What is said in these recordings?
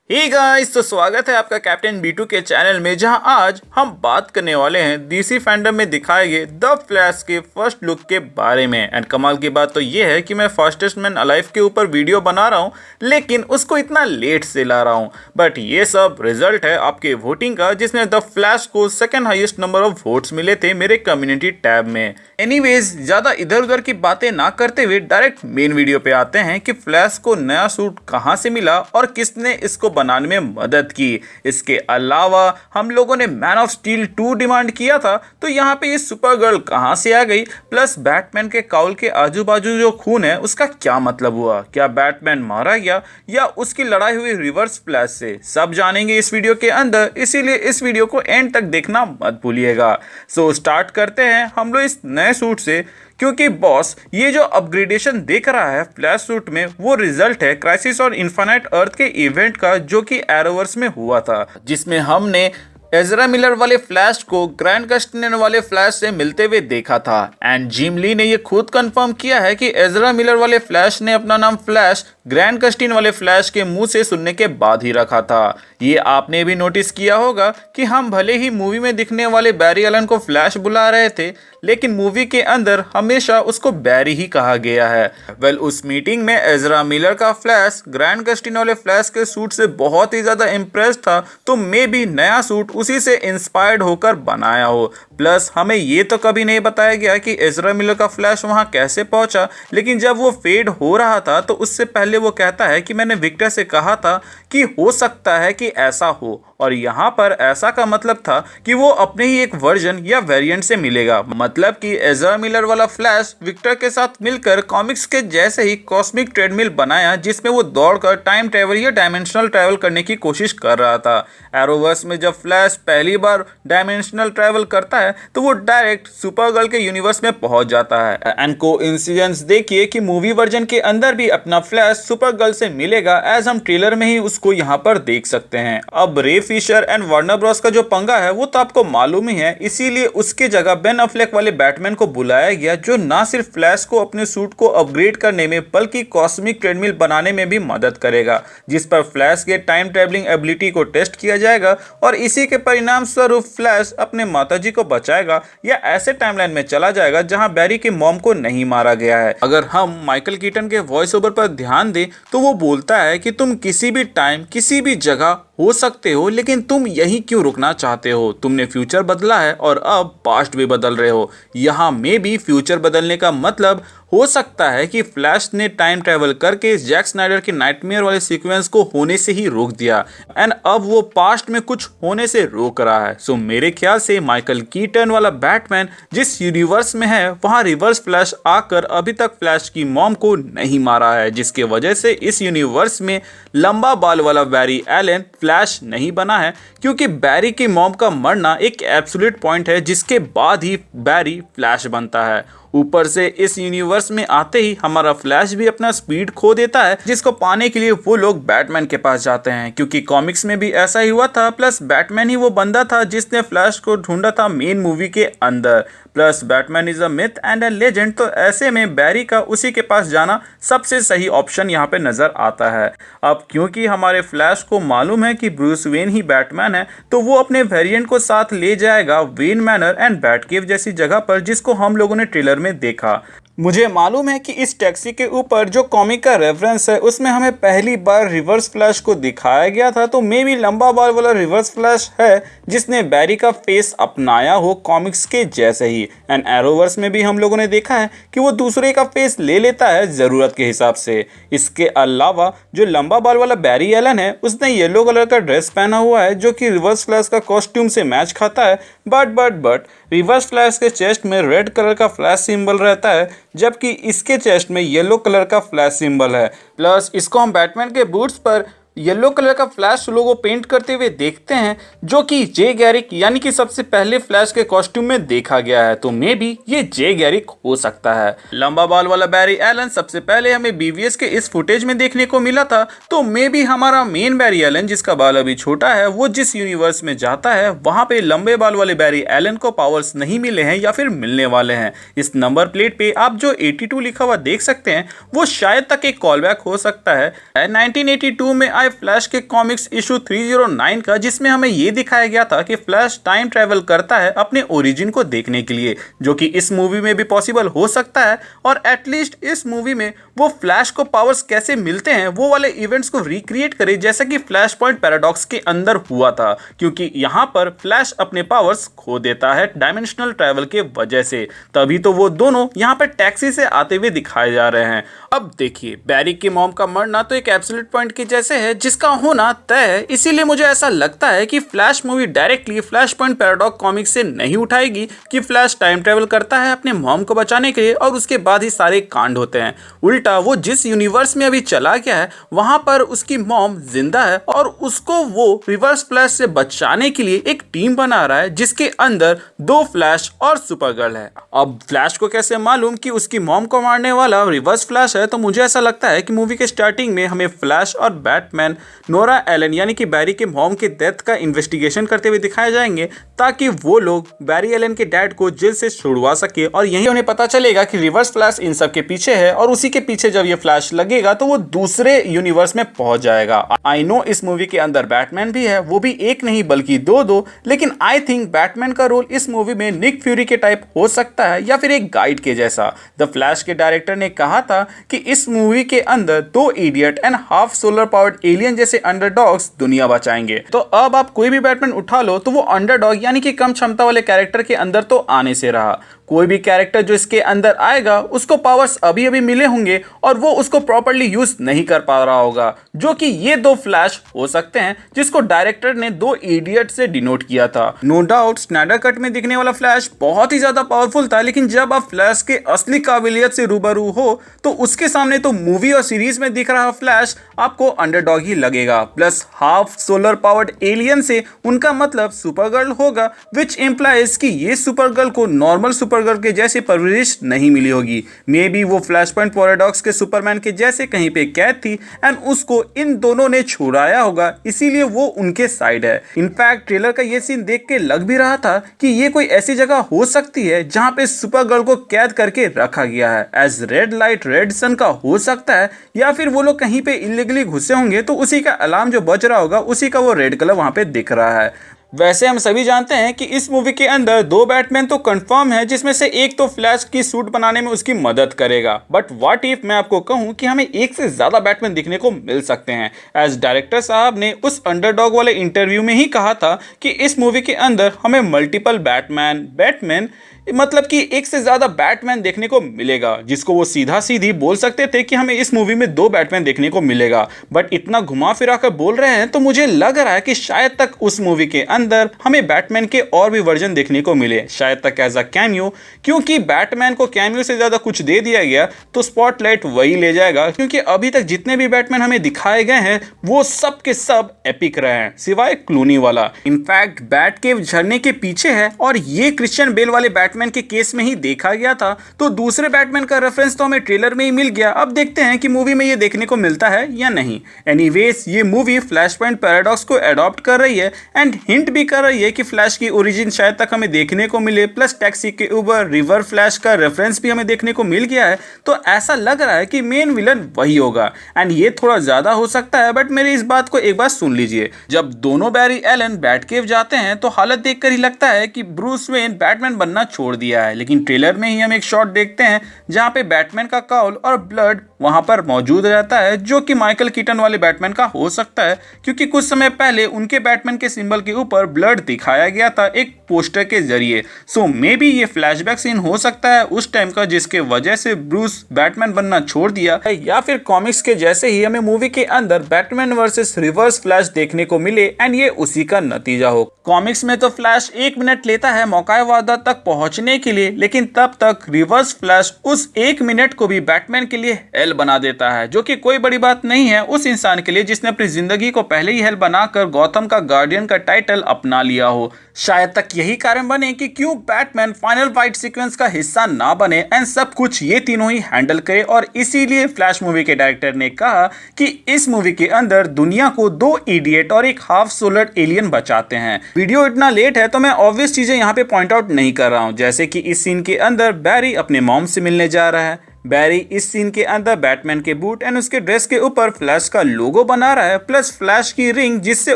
Hey guys, तो स्वागत है आपका कैप्टन B2 के चैनल में, जहां आज हम बात करने वाले हैं डीसी फैंडम में दिखाए गए द फ्लैश के फर्स्ट लुक के बारे में। एंड कमाल की बात तो ये है कि मैं फास्टेस्ट मैन अलाइव के ऊपर वीडियो बना रहा हूं, लेकिन उसको इतना लेट से ला रहा हूं। बट ये सब रिजल्ट है आपके वोटिंग का, जिसमें द फ्लैश को second highest number of votes मिले थे मेरे कम्युनिटी टैब में। एनीवेज, ज्यादा इधर उधर की बातें ना करते हुए डायरेक्ट मेन वीडियो पे आते हैं कि फ्लैश को नया सूट कहां से मिला और किसने इसको बनाने में मदद की। इसके अलावा हम लोगों ने मैन ऑफ स्टील 2 डिमांड किया था, तो यहाँ पे ये सुपर गर्ल कहां से आ गई, प्लस बैटमैन के काउल के आजू बाजू जो खून है उसका क्या मतलब हुआ, क्या बैटमैन मारा गया या उसकी लड़ाई हुई रिवर्स फ्लैश से, सब जानेंगे इस वीडियो के अंदर। इसीलिए इस वीडियो को एंड तक देखना मत भूलिएगा। सो स्टार्ट करते हैं हम लोग इस नए सूट से, क्योंकि बॉस ये जो अपग्रेडेशन देख रहा है फ्लैश सूट में वो रिजल्ट है क्राइसिस और इन्फिनाइट अर्थ के इवेंट का, जो कि एरोवर्स में हुआ था, जिसमें हमने एजरा मिलर वाले फ्लैश को ग्रैंड कस्टिन वाले फ्लैश से मिलते हुए देखा था। एंड जिम ली ने ये खुद कंफर्म किया है कि एजरा मिलर वाले फ्लैश ने अपना नाम फ्लैश ग्रैंड कस्टिन वाले फ्लैश के मुंह से सुनने के बाद ही रखा था। ये आपने भी नोटिस किया होगा कि हम भले ही मूवी में दिखने वाले बैरी एलन को फ्लैश बुला रहे थे, लेकिन मूवी के अंदर हमेशा उसको बैरी ही कहा गया है। वेल, उस मीटिंग में एजरा मिलर का फ्लैश ग्रैंड कस्टिन वाले फ्लैश के सूट से बहुत ही ज्यादा इम्प्रेस था, तो मे भी नया सूट उसी से इंस्पायर्ड होकर बनाया हो। प्लस हमें ये तो कभी नहीं बताया गया कि एजरा मिलर का फ्लैश वहां कैसे पहुंचा, लेकिन जब वो फेड हो रहा था तो उससे पहले वो कहता है कि मैंने विक्टर से कहा था कि हो सकता है कि ऐसा हो, और यहाँ पर ऐसा का मतलब था कि वो अपने ही एक वर्जन या वेरिएंट से मिलेगा। मतलब कि एजरा मिलर वाला फ्लैश विक्टर के साथ मिलकर कॉमिक्स के जैसे ही कॉस्मिक ट्रेडमिल बनाया, जिसमें वो दौड़कर टाइम ट्रेवल या डायमेंशनल ट्रैवल करने की कोशिश कर रहा था। एरोवर्स में जब फ्लैश पहली बार डायमेंशनल ट्रैवल करता है तो वो डायरेक्ट सुपरगर्ल के यूनिवर्स में पहुंच जाता है। एंड कोइंसिडेंस देखिए कि मूवी वर्जन के अंदर भी अपना फ्लैश सुपरगर्ल से मिलेगा, एज हम ट्रेलर में ही उसको यहाँ पर देख सकते हैं। अब रे फिशर एंड वार्नर ब्रॉस का जो पंगा है वो तो आपको मालूम ही है, इसीलिए उसके जगह बेन अफ्लेक वाले बैटमैन को बुलाया गया, जो ना सिर्फ फ्लैश को अपने सूट को अपग्रेड करने में बल्कि कॉस्मिक ट्रेडमिल बनाने में भी मदद करेगा, जिस पर फ्लैश के टाइम ट्रेवलिंग एबिलिटी को टेस्ट किया जाएगा और इसी के परिणाम स्वरूप फ्लैश अपने माताजी को बचाएगा या ऐसे टाइमलाइन में चला जाएगा जहां बैरी के मॉम को नहीं मारा गया है। अगर हम माइकल कीटन के वॉइस ओवर पर ध्यान दें तो वो बोलता है कि तुम किसी भी टाइम किसी भी जगह हो सकते हो, लेकिन तुम यहीं क्यों रुकना चाहते हो, तुमने फ्यूचर बदला है और अब पास्ट भी बदल रहे हो। यहाँ में भी फ्यूचर बदलने का मतलब हो सकता है कि फ्लैश ने टाइम ट्रैवल करके जैक स्नाइडर के नाइटमेयर वाले सीक्वेंस को होने से ही रोक दिया, एंड अब वो पास्ट में कुछ होने से रोक रहा है। सो मेरे ख्याल से माइकल कीटन वाला बैटमैन जिस यूनिवर्स में है वहां रिवर्स फ्लैश आकर अभी तक फ्लैश की मॉम को नहीं मारा है, जिसके वजह से इस यूनिवर्स में लंबा बाल वाला बैरी एलन फ्लैश नहीं बना है, क्योंकि बैरी की मॉम का मरना एक एब्सोल्यूट पॉइंट है जिसके बाद ही बैरी फ्लैश बनता है। ऊपर से इस यूनिवर्स में आते ही हमारा फ्लैश भी अपना स्पीड खो देता है, जिसको पाने के लिए वो लोग बैटमैन के पास जाते हैं, क्योंकि कॉमिक्स में भी ऐसा ही हुआ था। प्लस बैटमैन ही वो बंदा था जिसने फ्लैश को ढूंढा था मेन मूवी के अंदर। Plus Batman is a myth and a legend, तो ऐसे में बैरी का उसी के पास जाना सबसे सही ऑप्शन यहाँ पे नजर आता है। अब क्योंकि हमारे फ्लैश को मालूम है कि ब्रूस वेन ही बैटमैन है, तो वो अपने वेरिएंट को साथ ले जाएगा वेन मैनर एंड बैटकेव जैसी जगह पर, जिसको हम लोगों ने ट्रेलर में देखा। मुझे मालूम है कि इस टैक्सी के ऊपर जो कॉमिक का रेफरेंस है उसमें हमें पहली बार रिवर्स फ्लैश को दिखाया गया था, तो मे भी लंबा बाल वाला रिवर्स फ्लैश है जिसने बैरी का फेस अपनाया हो कॉमिक्स के जैसे ही। एंड एरोवर्स में भी हम लोगों ने देखा है कि वो दूसरे का फेस ले लेता है ज़रूरत के हिसाब से। इसके अलावा जो लंबा बाल वाला बैरी एलन है उसने येलो कलर का ड्रेस पहना हुआ है, जो कि रिवर्स फ्लैश का कॉस्ट्यूम से मैच खाता है। बट रिवर्स फ्लैश के चेस्ट में रेड कलर का फ्लैश सिंबल रहता है, जबकि इसके चेस्ट में येलो कलर का फ्लैश सिंबल है। प्लस इसको हम बैटमैन के बूट्स पर येलो कलर का फ्लैश लोगो पेंट करते हुए देखते हैं, जो कि जे गैरिक यानी कि सबसे पहले फ्लैश के कॉस्ट्यूम में देखा गया है, तो मे भी ये जे गैरिक हो सकता है। लंबा बाल वाला बैरी एलन सबसे पहले हमें बीवीएस के इस फुटेज में देखने को मिला था, तो मे भी हमारा मेन बैरी एलन जिसका बाल अभी छोटा है वो जिस यूनिवर्स में जाता है वहां पे लंबे बाल वाले बैरी एलन को पावर्स नहीं मिले हैं या फिर मिलने वाले हैं। इस नंबर प्लेट पे आप जो 82 लिखा हुआ देख सकते हैं वो शायद तक एक कॉल बैक हो सकता है। 1982 में आए फ्लैश के कॉमिक्स इशू 309 का, जिसमें हमें ये दिखाया गया था कि फ्लैश टाइम ट्रैवल करता है अपने ओरिजिन को देखने के लिए, जो कि इस मूवी में भी पॉसिबल हो सकता है। और एटलीस्ट इस मूवी में वो फ्लैश को पावर्स कैसे मिलते हैं वो वाले इवेंट्स को रिक्रिएट करे, जैसा कि फ्लैश पॉइंट पैराडॉक्स के अंदर हुआ था, क्योंकि यहाँ पर फ्लैश अपने पावर्स खो देता है डायमेंशनल ट्रैवल के वजह से। तभी तो वो दोनों यहाँ पर टैक्सी से आते हुए दिखाए जा रहे हैं। अब देखिए, बैरी की मॉम का मरना तो एक एब्सोल्यूट पॉइंट के जैसे है जिसका होना तय है, इसीलिए मुझे ऐसा लगता है कि flash movie directly flash point paradox comic से नहीं उठाएगी कि फ्लैश टाइम ट्रैवल करता है अपने मॉम को बचाने के लिए और उसके बाद ही सारे कांड होते हैं। उल्टा वो जिस यूनिवर्स में अभी चला गया है वहां पर उसकी मॉम जिंदा है और उसको वो रिवर्स फ्लैश से बचाने के लिए एक टीम बना रहा है, जिसके अंदर 2 फ्लैश और सुपरगर्ल है। अब फ्लैश को कैसे मालूम कि उसकी मॉम को मारने वाला रिवर्स फ्लैश है, तो मुझे ऐसा लगता है कि मूवी के स्टार्टिंग में हमें फ्लैश और बैटमैन नोरा एलन यानी कि बैरी के मॉम के डेथ का इन्वेस्टिगेशन करते हुए दिखाए जाएंगे, ताकि वो लोग बैरी एलन के डैड को जेल से छुड़वा सके और यही उन्हें पता चलेगा कि रिवर्स फ्लैश इन सब के पीछे है और उसी के पीछे जब ये फ्लैश लगेगा तो वो दूसरे यूनिवर्स में पहुंच जाएगा। आई नो इस मूवी के अंदर बैटमैन भी है, वो भी एक नहीं बल्कि 2, लेकिन आई थिंक बैटमैन का रोल इस मूवी में निक फ्यूरी के टाइप हो सकता है या फिर एक गाइड के जैसा। द फ्लैश के डायरेक्टर ने कहा था कि इस मूवी के अंदर 2 idiot and half solar powered alien जैसे अंडरडॉग्स दुनिया बचाएंगे। तो अब आप कोई भी बैटमैन उठा लो तो वो अंडरडॉग यानी कि कम क्षमता वाले कैरेक्टर के अंदर तो आने से रहा। कोई भी कैरेक्टर जो इसके अंदर आएगा उसको पावर्स अभी अभी मिले होंगे और वो उसको प्रॉपर्ली यूज नहीं कर पा रहा होगा, जो कि ये 2 फ्लैश हो सकते हैं जिसको डायरेक्टर ने 2 इडियट से डिनोट किया था। नो डाउट स्नाइडर कट में दिखने वाला फ्लैश बहुत ही ज्यादा पावरफुल था, लेकिन जब आप फ्लैश के असली काबिलियत से रूबरू हो तो उसके सामने तो मूवी और सीरीज में दिख रहा फ्लैश आपको अंडरडॉग ही लगेगा। Plus half solar powered alien से उनका मतलब सुपरगर्ल होगा, विच इंप्लाइज कि ये सुपरगर्ल को नॉर्मल सुपरगर्ल के जैसे परवरिश नहीं मिली होगी। मे बी वो फ्लैश पॉइंट पैराडॉक्स के सुपरमैन के जैसे कहीं पे कैद थी एंड उसको इन दोनों ने छुड़ाया होगा, इसीलिए वो उनके साइड है। इनफैक्ट ट्रेलर का ये सीन देख के लग भी रहा था कि ये कोई ऐसी जगह हो सकती है जहां पे सुपरगर्ल को कैद करके रखा गया है। As red light red sun का हो सकता है, या फिर वो लोग कहीं पे इलीगली घुसे होंगे तो उसी का अलार्म जो बज रहा होगा उसी का वो रेड कलर वहां पे दिख रहा है। वैसे हम सभी जानते हैं कि इस मूवी के अंदर 2 बैटमैन तो कंफर्म है, जिसमें से एक तो फ्लैश की सूट बनाने में उसकी मदद करेगा। बट व्हाट इफ मैं आपको कहूं कि हमें एक से ज्यादा बैटमैन दिखने को मिल सकते हैं। एज डायरेक्टर साहब ने उस अंडरडॉग वाले इंटरव्यू में ही कहा था कि इस मूवी के अंदर हमें मल्टीपल बैटमैन मतलब कि एक से ज्यादा बैटमैन देखने को मिलेगा, जिसको वो सीधा सीधी बोल सकते थे कि हमें इस मूवी में 2 बैटमैन देखने को मिलेगा। बट इतना घुमा फिरा कर बोल रहे हैं तो मुझे लग रहा है कि शायद तक उस मूवी के अंदर हमें बैटमैन के और भी वर्जन देखने को मिले, शायद तक एज अ कैमियो, क्योंकि बैटमैन को कैमियो से ज्यादा कुछ दे दिया गया तो स्पॉटलाइट वही ले जाएगा, क्योंकि अभी तक जितने भी बैटमैन हमें दिखाए गए हैं वो सब के सब एपिक रहे हैं सिवाय क्लूनी वाला। इनफैक्ट बैट के झरने के पीछे है और ये क्रिश्चियन बेल वाले बैटमैन के केस में ही देखा गया था, तो दूसरे बैटमैन का रेफरेंस तो हमें ट्रेलर में ही मिल गया। अब देखते हैं कि मूवी में ये देखने को मिलता है या नहीं। एनीवेज ये मूवी फ्लैश पॉइंट पैराडॉक्स को अडॉप्ट कर रही है एंड हिंट भी कर रही है कि फ्लैश की ओरिजिन शायद तक हमें देखने को मिले, प्लस टैक्सी के ऊपर रिवर फ्लैश का रेफरेंस भी हमें देखने को मिल गया है। तो ऐसा लग रहा है कि मेन विलन वही होगा एंड ये थोड़ा ज्यादा हो सकता है। बट मेरी इस बात को एक बार सुन लीजिए, जब दोनों बैरी एलन बैटकेव जाते हैं तो हालत देखकर ही लगता है कि ब्रूस वेन बैटमैन बनना छोड़ दिया है, लेकिन ट्रेलर में ही हम एक शॉट देखते हैं जहां पे बैटमैन का काउल और ब्लड वहां पर मौजूद रहता है, जो कि माइकल कीटन वाले बैटमैन का हो सकता है, क्योंकि कुछ समय पहले उनके बैटमैन के सिंबल के ऊपर ब्लड दिखाया गया था एक पोस्टर के जरिए। सो मे बी ये फ्लैशबैक सीन हो सकता है उस टाइम का, जिसके वजह से ब्रूस बैटमैन बनना छोड़ दिया, या फिर कॉमिक्स के जैसे ही हमें मूवी के अंदर बैटमैन वर्सेस रिवर्स फ्लैश देखने को मिले एंड ये उसी का नतीजा हो। कॉमिक्स में तो फ्लैश 1 मिनट लेता है मौका वादा तक पहुंचने के लिए, लेकिन तब तक रिवर्स फ्लैश उस 1 मिनट को भी बैटमैन के लिए हेल बना देता है, जो कि कोई बड़ी बात नहीं है उस इंसान के लिए जिसने अपनी जिंदगी को पहले ही हेल बनाकर गौथम का गार्डियन का टाइटल अपना लिया हो। शायद तक यही कारण बने कि क्यों बैटमैन फाइनल फाइट सीक्वेंस का हिस्सा ना बने एंड सब कुछ ये तीनों ही हैंडल करे, और इसीलिए फ्लैश मूवी के डायरेक्टर ने कहा कि इस मूवी के अंदर दुनिया को 2 इडियट और एक हाफ सोलर एलियन बचाते हैं। वीडियो इतना लेट है तो मैं ऑब्वियस चीजें यहाँ पे पॉइंट आउट नहीं कर रहा हूँ, जैसे कि इस सीन के अंदर बैरी अपने मॉम से मिलने जा रहा है, बैरी इस सीन के अंदर बैटमैन के बूट एंड उसके ड्रेस के ऊपर फ्लैश का लोगो बना रहा है प्लस फ्लैश की रिंग जिससे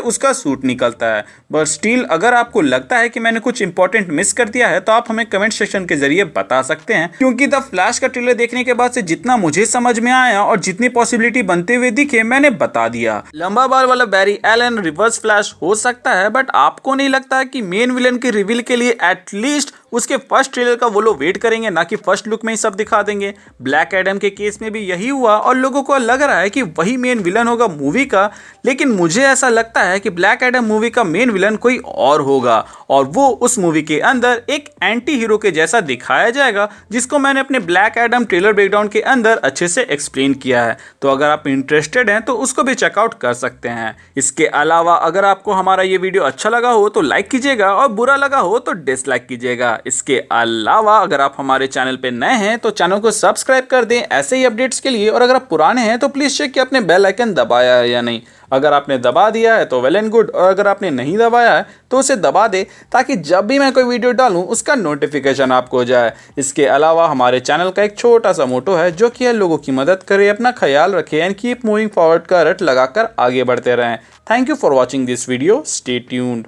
उसका सूट निकलता है। बट स्टिल अगर आपको लगता है कि मैंने कुछ इंपॉर्टेंट मिस कर दिया है तो आप हमें कमेंट सेक्शन के जरिए बता सकते हैं, क्योंकि द फ्लैश का ट्रेलर देखने के बाद से जितना मुझे समझ में आया और जितनी पॉसिबिलिटी बनते हुए दिखे मैंने बता दिया। लंबा बाल वाला बैरी एलन रिवर्स फ्लैश हो सकता है, बट आपको नहीं लगता कि मेन विलन के रिवील के लिए एटलीस्ट उसके फर्स्ट ट्रेलर का वो लोग वेट करेंगे, ना कि फर्स्ट लुक में ही सब दिखा देंगे। ब्लैक एडम के केस में भी यही हुआ और लोगों को लग रहा है कि वही मेन विलन होगा मूवी का, लेकिन मुझे ऐसा लगता है कि ब्लैक एडम मूवी का मेन विलन कोई और होगा और वो उस मूवी के अंदर एक एंटी हीरो के जैसा दिखाया जाएगा, जिसको मैंने अपने ब्लैक एडम ट्रेलर ब्रेकडाउन के अंदर अच्छे से एक्सप्लेन किया है। तो अगर आप इंटरेस्टेड हैं तो उसको भी चेकआउट कर सकते हैं। इसके अलावा अगर आपको हमारा ये वीडियो अच्छा लगा हो तो लाइक कीजिएगा और बुरा लगा हो तो डिसलाइक कीजिएगा। इसके अलावा अगर आप हमारे चैनल पे नए हैं तो चैनल को सब्सक्राइब कर दें ऐसे ही अपडेट्स के लिए, और अगर आप पुराने हैं तो प्लीज़ चेक कि आपने बेल आइकन दबाया है या नहीं। अगर आपने दबा दिया है तो वेल एंड गुड, और अगर आपने नहीं दबाया है तो उसे दबा दे ताकि जब भी मैं कोई वीडियो डालूं उसका नोटिफिकेशन आपको जाए। इसके अलावा हमारे चैनल का एक छोटा सा मोटो है जो कि है लोगों की मदद करे, अपना ख्याल रखें एंड कीप मूविंग फॉरवर्ड का रट लगाकर आगे बढ़ते रहें। Thank you for watching this video, stay tuned.